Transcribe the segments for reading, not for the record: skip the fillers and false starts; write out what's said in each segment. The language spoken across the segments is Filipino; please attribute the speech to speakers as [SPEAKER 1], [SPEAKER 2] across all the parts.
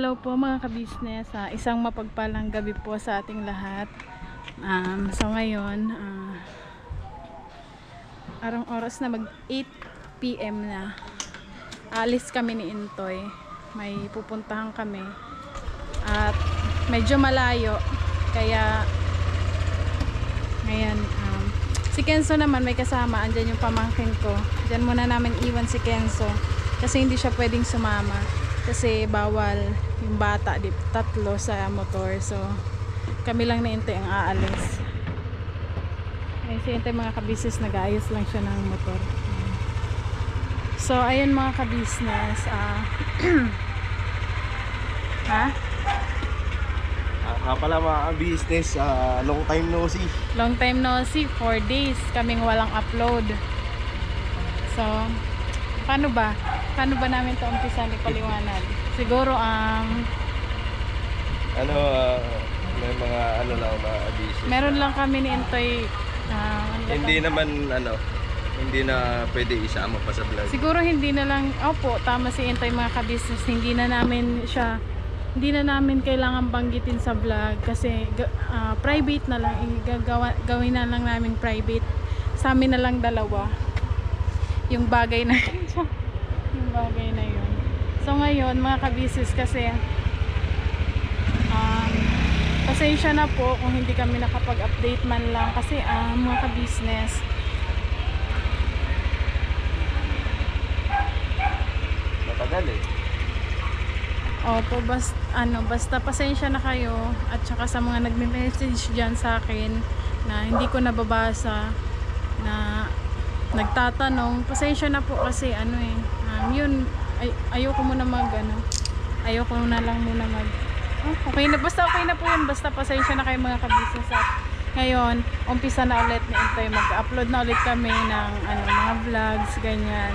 [SPEAKER 1] Hello po mga ka-business, isang mapagpalang gabi po sa ating lahat. So ngayon, arang oras na mag 8 PM na. Alis kami ni Intoy. May pupuntahan kami. At medyo malayo. Kaya ngayon, si Kenzo naman may kasama. Andyan yung pamangkin ko. Diyan muna namin iwan si Kenzo. Kasi hindi siya pwedeng sumama. Kasi bawal yung bata, tatlo sa motor. So kami lang na Intoy ang aalis. Ay, si Intoy mga ka-business, nag-aayos lang siya ng motor. So ayun mga ka-business,
[SPEAKER 2] pala mga ka-business, long time no see.
[SPEAKER 1] Long time no see, 4 days kaming walang upload. So paano ba namin ito umpisa ni paliwanag? Siguro
[SPEAKER 2] may mga lang mga business.
[SPEAKER 1] meron lang kami ni Intoy
[SPEAKER 2] Hindi na pwede isama pa sa vlog.
[SPEAKER 1] siguro hindi na lang, opo, tama si Intoy mga ka-business, hindi na namin kailangan banggitin sa vlog kasi private na lang, gawin na lang namin private sa amin na lang dalawa yung bagay na yun. So ngayon mga ka-business, kasi pasensya na po kung hindi kami nakapag-update man lang kasi mga ka-business,
[SPEAKER 2] Matagal eh.
[SPEAKER 1] opo, basta pasensya na kayo, at saka sa mga nagme-message dyan sa akin na hindi ko nababasa, na nagtatanong, pasensya na po kasi yun, ayoko na lang muna okay na, basta okay na po yun, basta pasensya na kayo mga ka-business. At ngayon, umpisa na ulit ni Intoy, mag-upload na ulit kami ng mga vlogs, ganyan.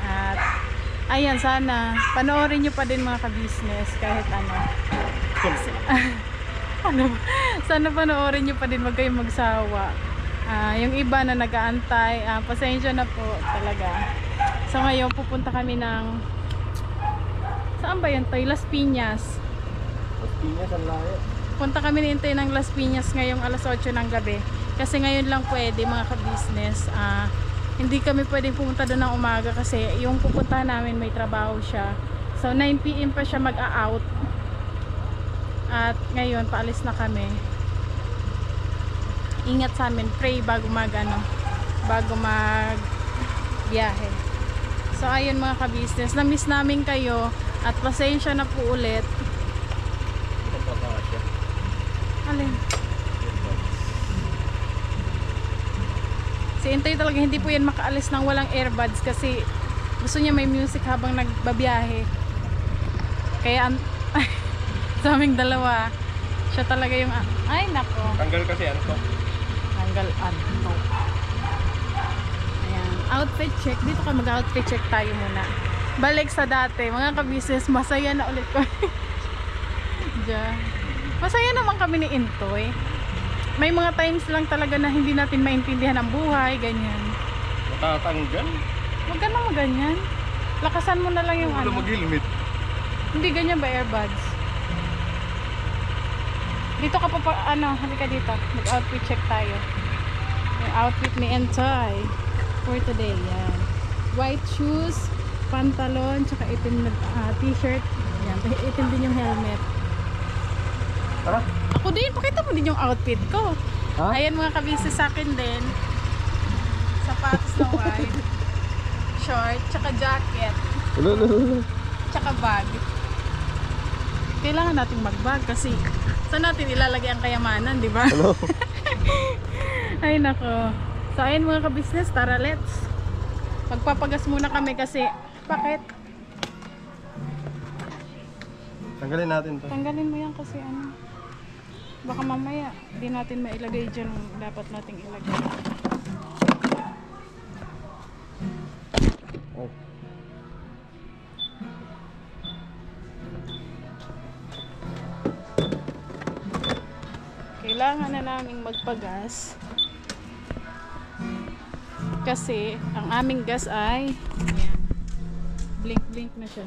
[SPEAKER 1] At ayan, sana panoorin nyo pa din mga ka-business kahit sana panoorin nyo pa din, wag kayong magsawa. Yung iba na nag-aantay, pasensya na po talaga. So ngayon pupunta kami ng, saan ba yun Toy? Las Piñas.
[SPEAKER 2] Las Piñas ang layo.
[SPEAKER 1] Punta kami ni Intoy ng Las Piñas ngayong alas 8 ng gabi. Kasi ngayon lang pwede mga ka-business. Hindi kami pwedeng pumunta doon ng umaga kasi yung pupuntahan namin may trabaho siya. So 9 PM pa siya mag-a-out. At ngayon paalis na kami. Ingat sa amin, pray bago mag biyahe. So ayun mga ka-business, na-miss namin kayo at pasensya na po ulit. Alin? Si Intoy talaga hindi po yan makaalis ng walang earbuds kasi gusto niya may music habang nagbabiyahe. Kaya sa aming dalawa, siya talaga yung ay nako.
[SPEAKER 2] Tanggal kasi to.
[SPEAKER 1] Tanggal ayan, outfit check. Dito ka mag-outfit check tayo muna. Balik sa dati, mga ka-business, masaya na ulit ko. Masaya naman kami ni Intoy. May mga times lang talaga na hindi natin maintindihan ang buhay, ganyan.
[SPEAKER 2] Matatanggal?
[SPEAKER 1] Huwag ka na maganyan. Lakasan mo na lang yung
[SPEAKER 2] Wala mag-helmet.
[SPEAKER 1] Hindi ganyan ba earbuds? Dito ka pa halika dito. Mag-outfit check tayo. Yung outfit ni Intoy for today, yan. White shoes, pantalon, tsaka itim na t-shirt. Yan, itim din yung helmet.
[SPEAKER 2] Tara.
[SPEAKER 1] Ako din, pakita mo din yung outfit ko. Ayan mga ka-business, sa akin din. Sapatos na white, short, tsaka jacket, tsaka bag. Kailangan nating mag-bag kasi saan natin ilalagay ang kayamanan, di ba? Ay nako. So ayun mga ka-business, tara let's. Magpapagas muna kami kasi bakit?
[SPEAKER 2] Tanggalin natin to.
[SPEAKER 1] Tanggalin mo yan kasi baka mamaya di natin mailagay dyan dapat nating ilagay.
[SPEAKER 2] Oh.
[SPEAKER 1] Kailangan na naming magpagas kasi ang aming gas ay ayan, blink blink na siya.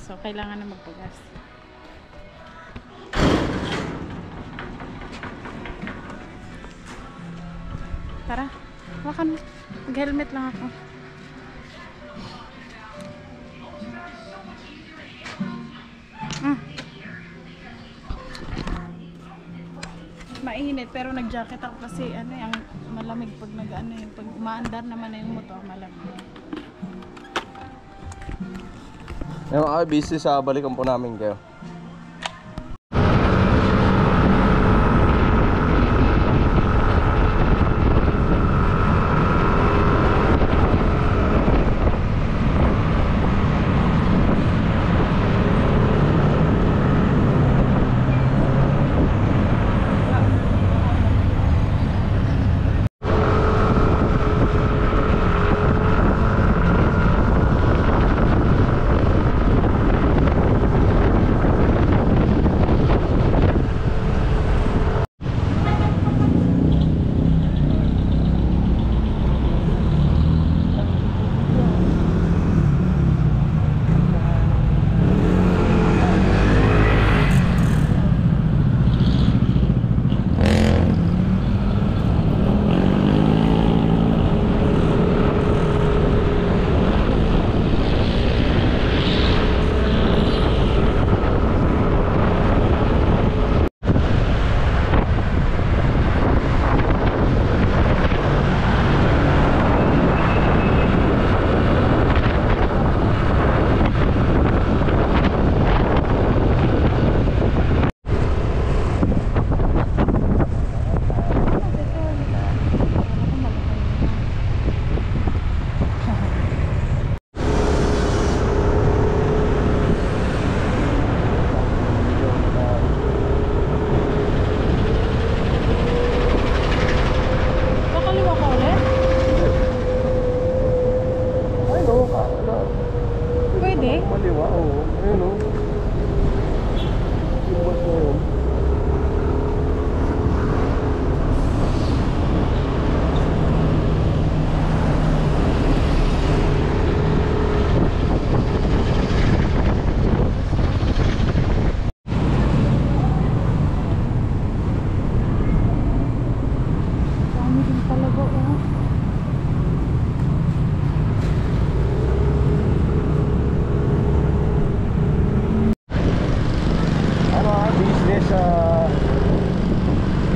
[SPEAKER 1] So, kailangan na magpagas. Tara, hawakan mo. Mag-helmet lang ako. Mainit pero nag-jacket ako kasi ano yung malamig pag nag-ano yung pag umaandar naman na yung motor malamig.
[SPEAKER 2] Yung mga business, balikan po namin kayo.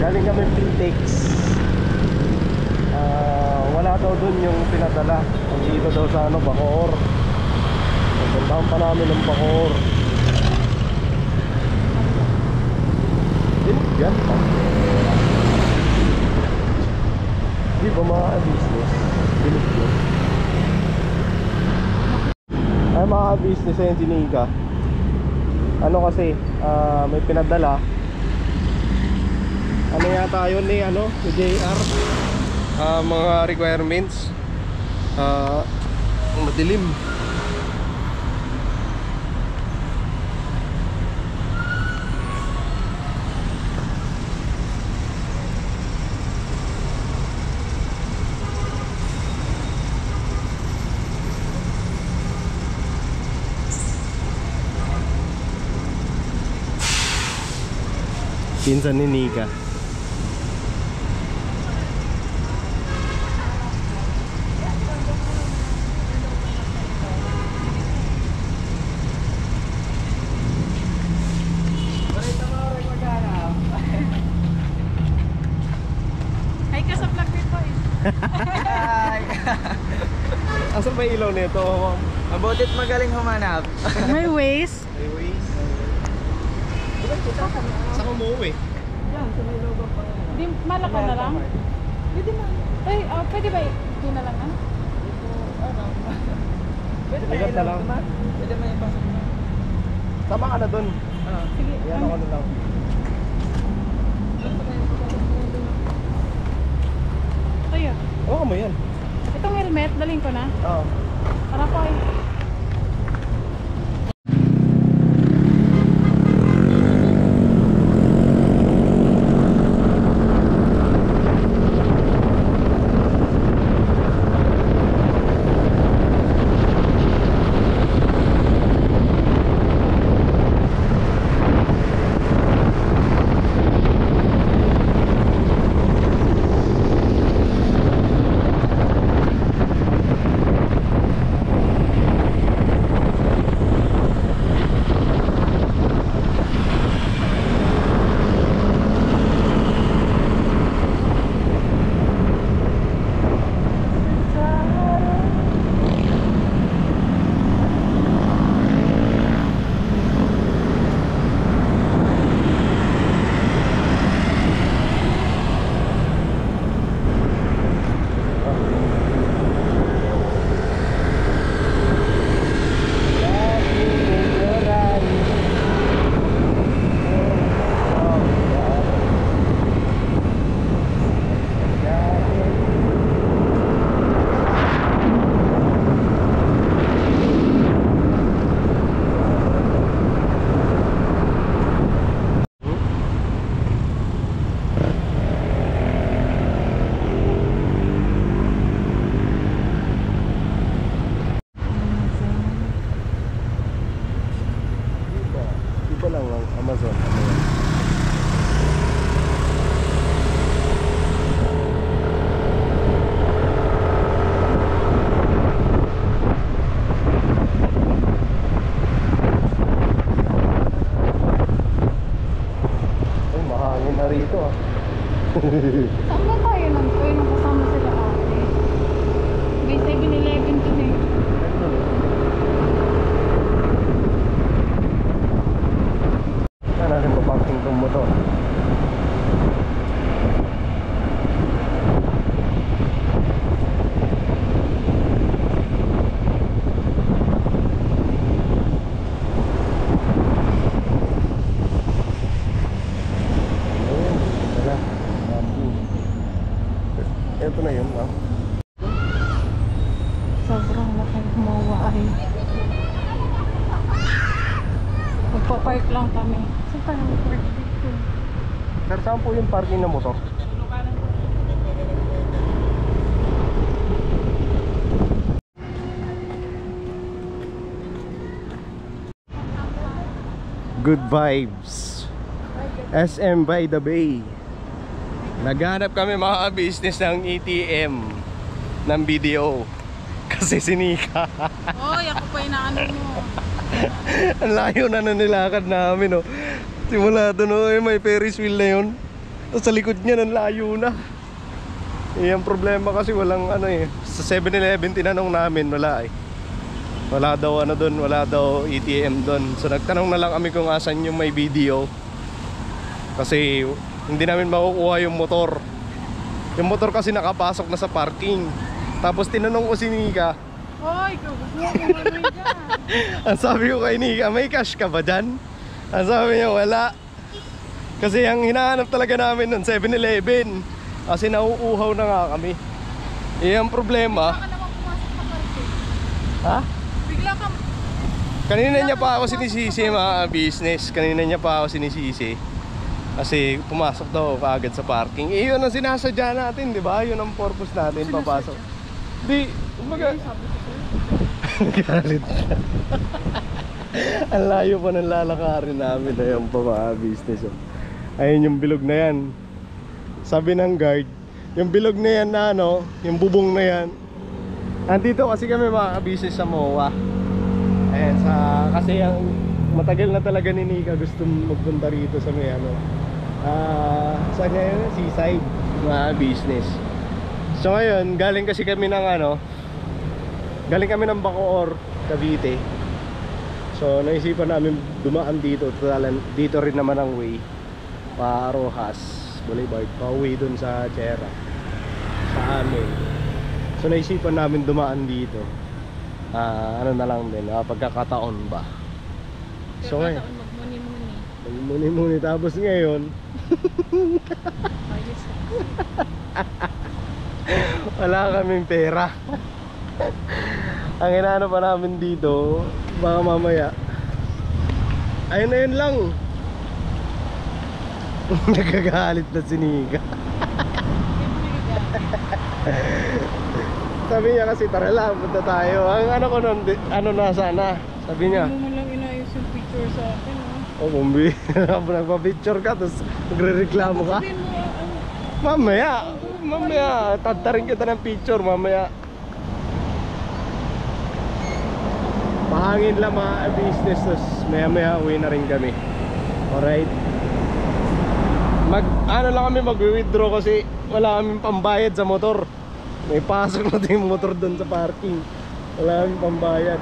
[SPEAKER 2] Galing kami Pintex. Wala daw dun yung pinadala. Dito daw sa Bacoor. Puntahan pa namin ng Bacoor. Yan pa. Di ba mga business? Bilig yun. Ay mga business ayun si Nika. Ano kasi may pinadala. Ano yata yun ni ni JR, mga requirements, madilim. Pinsan ni Nika. Asan ba ilaw nito?
[SPEAKER 3] Mabutit magaling humanap.
[SPEAKER 1] May ways.
[SPEAKER 2] May ways. Saan ka umuwi?
[SPEAKER 3] Yan, sa may loob pa.
[SPEAKER 1] Di malakaw na lang.
[SPEAKER 3] Pwede man.
[SPEAKER 1] Ay, pwede ba hindi na lang ano?
[SPEAKER 3] Pwede ba
[SPEAKER 2] Ligat na lang.
[SPEAKER 3] naman? Pwede man ipasok na.
[SPEAKER 2] Sama ka na dun.
[SPEAKER 1] Sige.
[SPEAKER 2] Yan ako na lang.
[SPEAKER 1] Tayo.
[SPEAKER 2] Oo mo yan.
[SPEAKER 1] Itong helmet, daling ko na.
[SPEAKER 2] Oo.
[SPEAKER 1] Para po ay. May 7-Eleven to eh.
[SPEAKER 2] Saan natin paparking itong motor? Ito na yun, no?
[SPEAKER 1] Sobrang laki kumawa ay. Magpapark lang kami. Saan tayo magpark dito?
[SPEAKER 2] Sir, saan po yung parking ng motor? Good vibes. SM by the Bay. Naghanap kami mga business ng ATM ng BDO. Kasi sinika.
[SPEAKER 1] Oy, ako pa inaano mo.
[SPEAKER 2] Ang layo na nilakad namin, oh. Simula doon, oh, may Ferris wheel na yun. Tapos sa likod niya, ang layo na. Ang problema kasi walang ano eh. Sa 7-Eleven tinanong namin, wala eh. Wala daw ano doon, wala daw ATM doon. So nagtanong na lang kami kung asan yung may BDO. Kasi hindi namin makukuha yung motor. Yung motor kasi nakapasok na sa parking. Tapos tinanong ko si Nika.
[SPEAKER 1] Hoy, gusto mo kumanoy dyan.
[SPEAKER 2] Ang sabi ko kay Nika, may cash ka ba dyan? Ang sabi niya, wala. Kasi ang hinahanap talaga namin ng 7-Eleven. Kasi nauuhaw na nga kami. Ang problema.
[SPEAKER 1] Bigla ka naman pumasok sa parking.
[SPEAKER 2] Ha?
[SPEAKER 1] Bigla ka.
[SPEAKER 2] Kanina niya pa ako sinisisi mga business. Kanina niya pa ako sinisisi. Kasi pumasok daw kaagad sa parking. Yun ang sinasadya natin, di ba? Yun ang purpose natin, papasok. Di, umaga. Galit siya. Ang layo pa ng lalakarin namin. Ayun pa mga business. Oh. Ayun yung bilog na yan. Sabi ng guard, yung bilog na yan na ano, yung bubong na yan. Andito kasi kami mga business sa MOA. Ayan, kasi ang matagal na talaga ni Nika gusto magpunta rito sa may ano. Saan nga yun? Seaside, mga business. So ngayon, galing kasi kami ng ano, galing kami ng Bacoor, Cavite. So naisipan namin dumaan dito. Dito rin naman ang way pa Rojas Boulevard, pauwi dun sa Chera sa amin. So naisipan namin dumaan dito. Ano na lang din, pagkakataon ba. So ngayon magmuni-muni tapos ngayon wala kaming pera. Ang inaano pa namin dito, baka mamaya ayun na yun lang. Nagagalit na si Nika. Sabi niya kasi tara lang, punta tayo. Ang ano ko nun, ano na sana. Sabi niya,
[SPEAKER 1] Hindi mo lang inayos yung picture sa akin, ha?
[SPEAKER 2] oh bumbi, nagpa-picture ka tapos magre-reklamo ka.
[SPEAKER 1] Sabihin mo,
[SPEAKER 2] Mamaya, tatarin kita ng picture mamaya. Mahangin lang mga business, tapos maya uwi na rin kami. Alright. Ano lang kami, mag-withdraw kasi wala kaming pambayad sa motor. May pasok na yung motor doon sa parking. Wala kaming pambayad.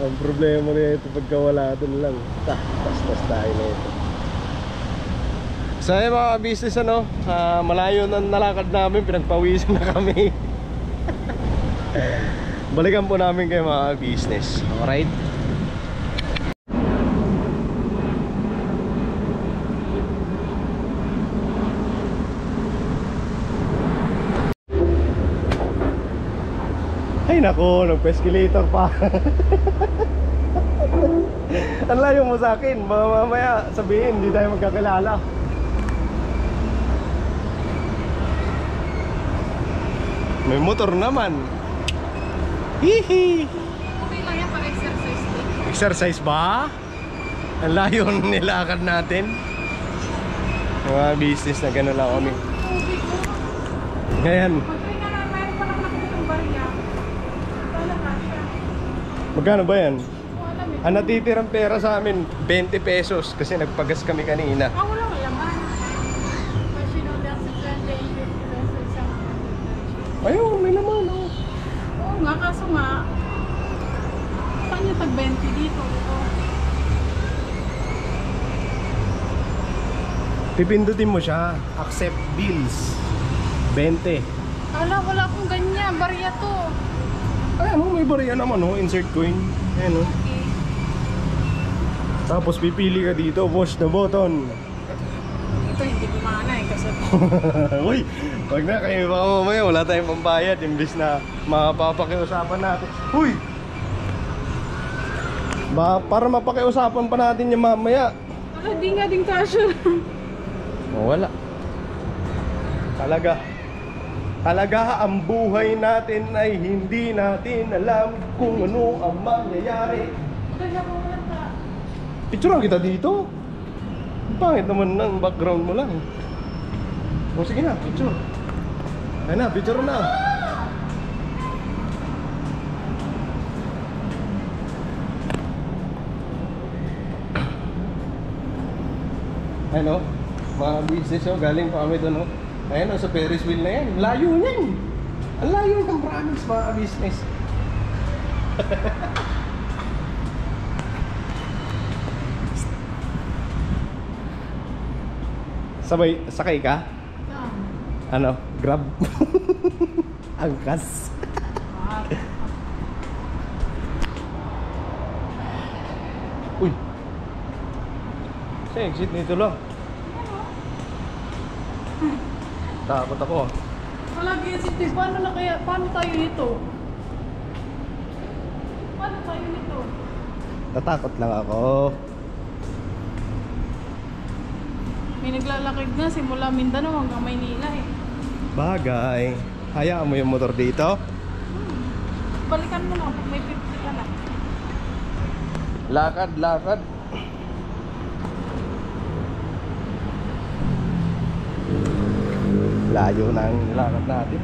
[SPEAKER 2] Ang problema na ito pagka wala doon lang. Tas tayo na ito. So yung mga business ano, malayo na nalakad namin, pinagpawisan na kami. Balikan po namin kayo mga business. Alright? Ay nako, nagpa-escalator pa. Ang layo mo sa akin, mamaya sabihin hindi tayo magkakilala. May motor naman. Hihi.
[SPEAKER 1] okay lang yan para exercise din.
[SPEAKER 2] Exercise ba? Ang layo nilakad natin. Mga business na gano'n lang kami. Ngayon,
[SPEAKER 1] Pag-try ka na, mayroon pa lang nakikitang barya. Wala ka siya.
[SPEAKER 2] magkano ba yan?
[SPEAKER 1] Wala, may...
[SPEAKER 2] Ang natitirang pera sa amin, 20 pesos kasi nagpagas kami kanina.
[SPEAKER 1] Wala ka laman. Machine on the 20 and 50 pesos.
[SPEAKER 2] Ayun, may naman, oh.
[SPEAKER 1] Oo nga, kaso nga, saan yung tag-20 dito?
[SPEAKER 2] Pipindutin mo siya. Accept bills. 20.
[SPEAKER 1] Wala akong ganyan. Barya to.
[SPEAKER 2] Ayan, oh, may bariya naman, oh. Insert coin. Ayan, oh.
[SPEAKER 1] Okay.
[SPEAKER 2] Tapos pipili ka dito, push the button.
[SPEAKER 1] Ito hindi gumana eh kasi
[SPEAKER 2] Uy, wag na kayo baka mamaya wala tayong pambayad imbis na mapapakiusapan natin. Uy! Para mapakiusapan pa natin yung mamaya.
[SPEAKER 1] wala, di nga din kasya.
[SPEAKER 2] Wala. Talaga ang buhay natin ay hindi natin alam kung ano ang mangyayari.
[SPEAKER 1] Kaya ko wala ka.
[SPEAKER 2] Picturean kita dito. Ang pangit naman ng background mo lang. O sige na, picture. Ayun na, picture na. Ayun o, mga business o, galing pa kami doon o. Ayun o, sa Ferris wheel na yan. Layo niyan. Ang layo ng promise mga business. Sakay ka? Ano? Grab? Angkas? Uy! Sa exit nito lang. Takot ako.
[SPEAKER 1] Wala city. Paano tayo nito? Paano tayo nito?
[SPEAKER 2] Natakot lang ako.
[SPEAKER 1] May naglalakad na simula Mindanao hanggang Maynila eh.
[SPEAKER 2] Bagay. Hayaan mo yung motor dito?
[SPEAKER 1] Balikan mo na pag may 50 ka na.
[SPEAKER 2] Lakad. Layo na ang lakad natin.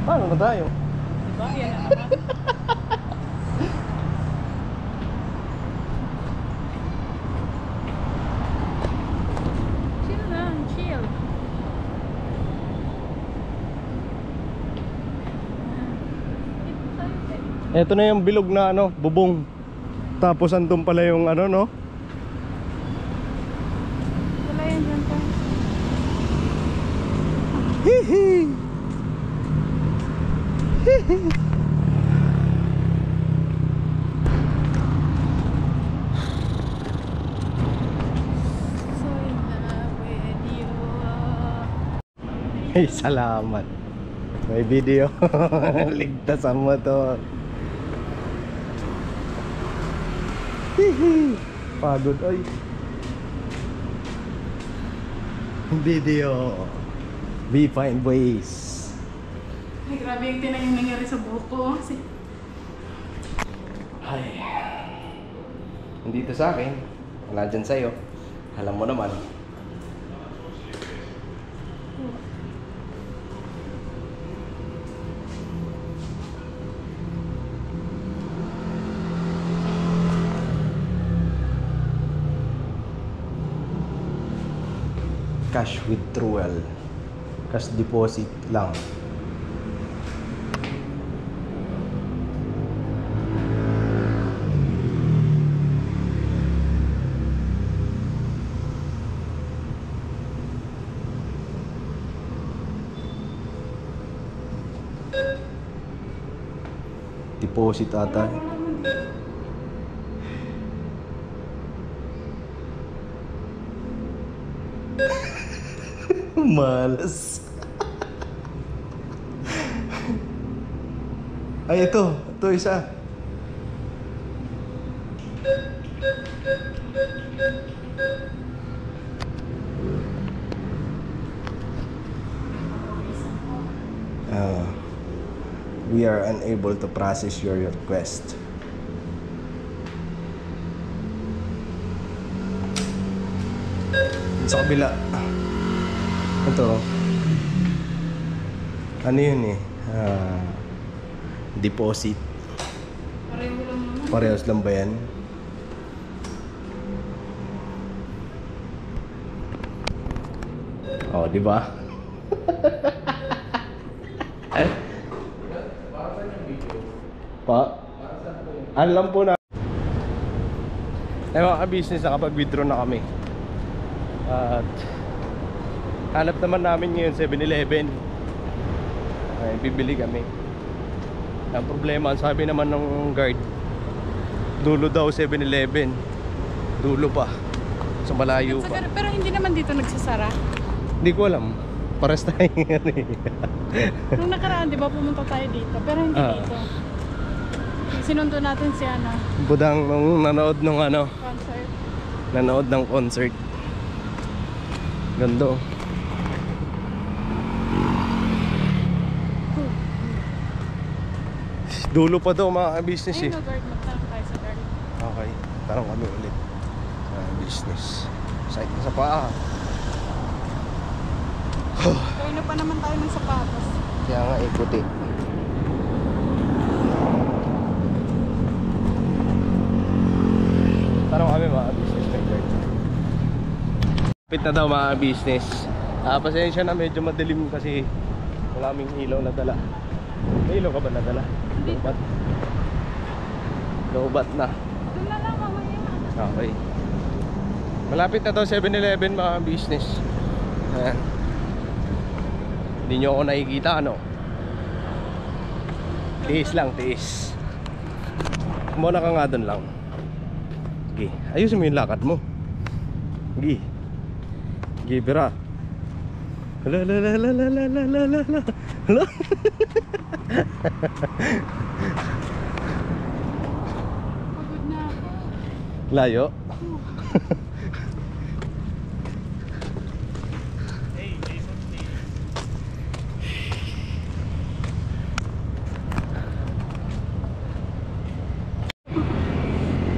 [SPEAKER 2] Paano na tayo?
[SPEAKER 1] Diba? Yan na naman. Chill lang, chill.
[SPEAKER 2] Ito na yung bilog na ano, bubong. Tapos andun pala yung ano, no?
[SPEAKER 1] Wala yan dyan pa.
[SPEAKER 2] Hihi! Hihi!
[SPEAKER 1] So in love with you.
[SPEAKER 2] Ay, salamat. May video. Ligtas ang motor. Hihi! Pagod, oy. Video. We find ways.
[SPEAKER 1] Ay, grabe yung tinay yung nangyari sa buhok ko.
[SPEAKER 2] Ay. Hindi ito sa akin. Wala dyan sa'yo. Alam mo naman. Cash withdrawal. Cash deposit lang. Deposit ata. Malas. Ay, ito isa. We are unable to process your request. Sa kabila. Ito. Ano yun eh? Deposit.
[SPEAKER 1] Pareho lang naman.
[SPEAKER 2] Parehas lang ba yan? Oh, di ba? Pa? Alam po na. Eh mga ka-business, nakapag-withdraw na kami. At hanap naman namin ngayon 7-Eleven. Ay, bibili kami. Ang problema, ang sabi naman ng guard, dulo daw 7-Eleven. Dulo pa. So malayo pa.
[SPEAKER 1] Pero hindi naman dito nagsasara.
[SPEAKER 2] Hindi ko alam. Pares tayo ano eh.
[SPEAKER 1] Nung nakaraan, di ba pumunta tayo dito? Pero hindi dito. Sinundo natin si ano,
[SPEAKER 2] Budang nung nanood ng ano,
[SPEAKER 1] concert.
[SPEAKER 2] nanood ng concert. Ganda. Dulo pa daw mga business eh.
[SPEAKER 1] Ayun, guard, magtanong tayo sa guard.
[SPEAKER 2] Okay, tarong kami ulit sa business. Site na sa paa.
[SPEAKER 1] Kaya pa naman tayo ng sapatos.
[SPEAKER 2] Kaya nga ikuti. Tarong kami mga business may guard. Kapit na daw mga business. Pasensya na, medyo madilim kasi wala kaming ilaw na dala. May ilaw ka ba na dala? Lobat. Lobat na.
[SPEAKER 1] Doon na lang mamaya.
[SPEAKER 2] Okay. Malapit na daw 7-Eleven mga business. Ayan. Hindi nyo ako nakikita ano. Tiis lang, tiis. Muna ka nga dun lang. Sige, ayusin mo yung lakad mo. Sige. Sige, bira. Hala, hala, hala, hala, hala, hala, hala. Hala.
[SPEAKER 1] Pagod na ako.
[SPEAKER 2] Layo.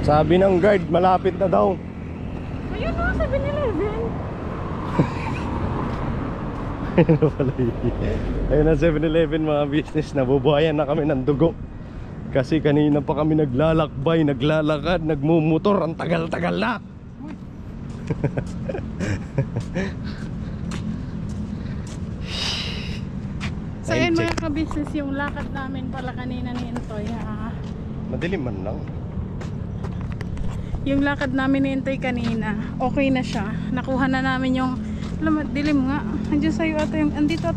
[SPEAKER 2] Sabi ng guard, malapit na daw.
[SPEAKER 1] Ayun o, 7-Eleven.
[SPEAKER 2] Ayun na pala yun. Ayun na 7-Eleven mga business. Nabubuhayan na kami ng dugo. Kasi kanina pa kami naglalakbay, naglalakad, nagmumotor. Ang tagal-tagal na.
[SPEAKER 1] So ayun mga ka-business, yung lakad namin pala kanina ni Intoy.
[SPEAKER 2] Madilim man lang.
[SPEAKER 1] Yung lakad namin ni Intoy kanina, okay na siya. Nakuha na namin yung, alam mo, dilim nga. Andiyan sa'yo ata yung, andito.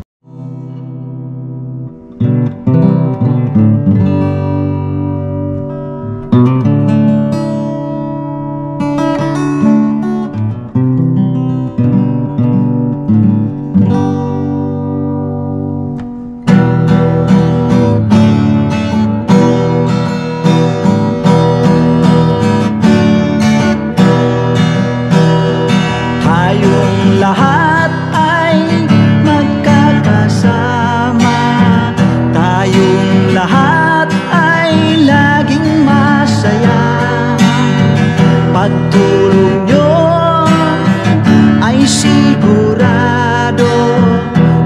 [SPEAKER 3] Lahat ay magkakasama, tayong lahat ay laging masaya. Pagtulong nyo ay sigurado,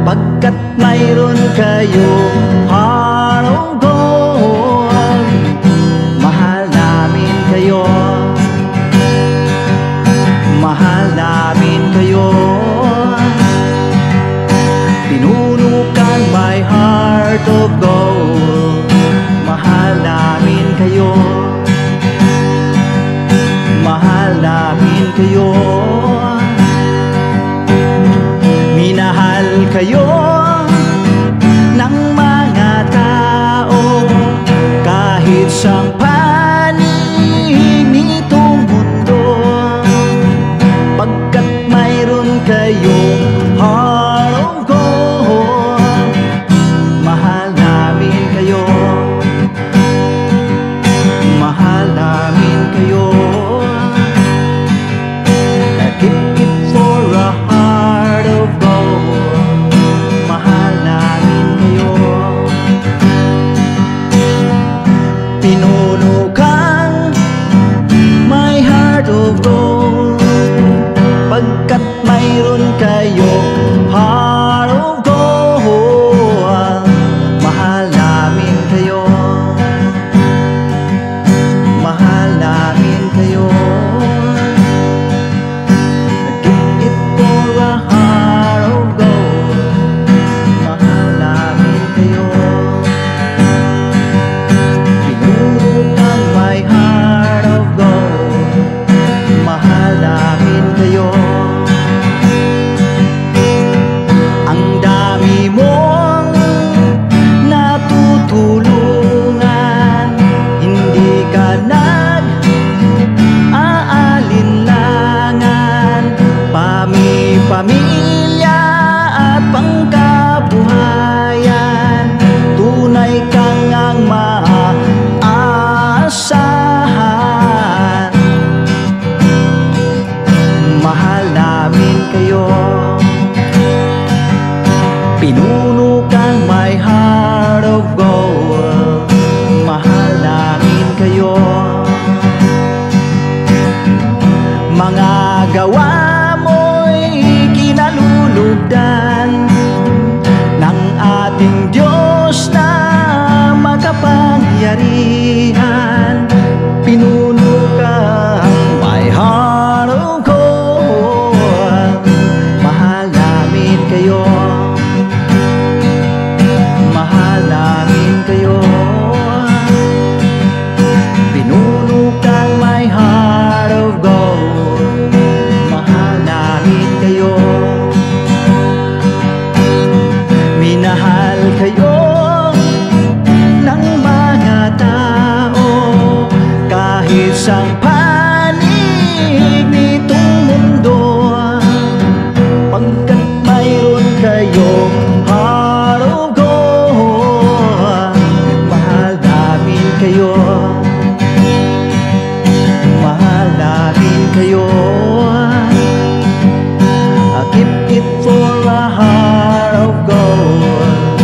[SPEAKER 3] pagkat mayroon kayong heart of gold. Mahal namin kayo, mahal namin kayo. Pinunukan my heart of gold. Mahal namin kayo, mahal namin kayo. Minahal kayo ng mga tao kahit sang panig nitong mundo, pagkat mayroon kayong heart of gold. Mahal namin kayo, mahal namin kayo. Keep it for a heart of gold. Mahal namin kayo. Pinuno kang my heart of gold, pagkat mayroon kayong heart of gold. Mahal namin kayo, mahal namin kayo. Give it for a heart of gold. gawa mo'y kinalulugdan ng ating Diyos na makapangyarihan. Pinuno kang my heart of gold. Mahal namin kayo, mahal namin kayo. Pinuno kang my heart of gold. Mahal namin kayo, minahal kayo ng mga tao kahit sa panig nitong mundo, pagkat mayroon kayong heart of gold. Mahal namin kayo, mahal namin kayo. I keep it for a heart of gold.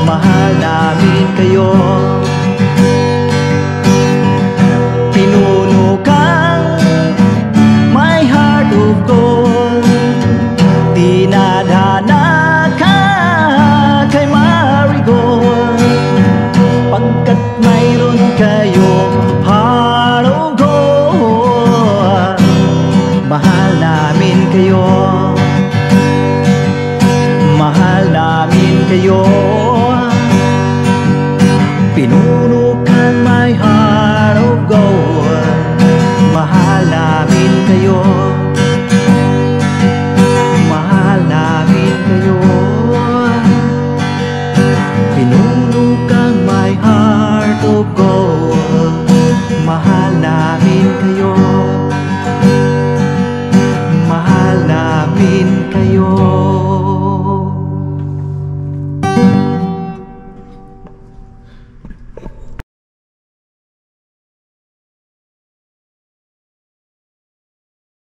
[SPEAKER 3] Mahal namin kayo. Pinuno kang my heart of gold.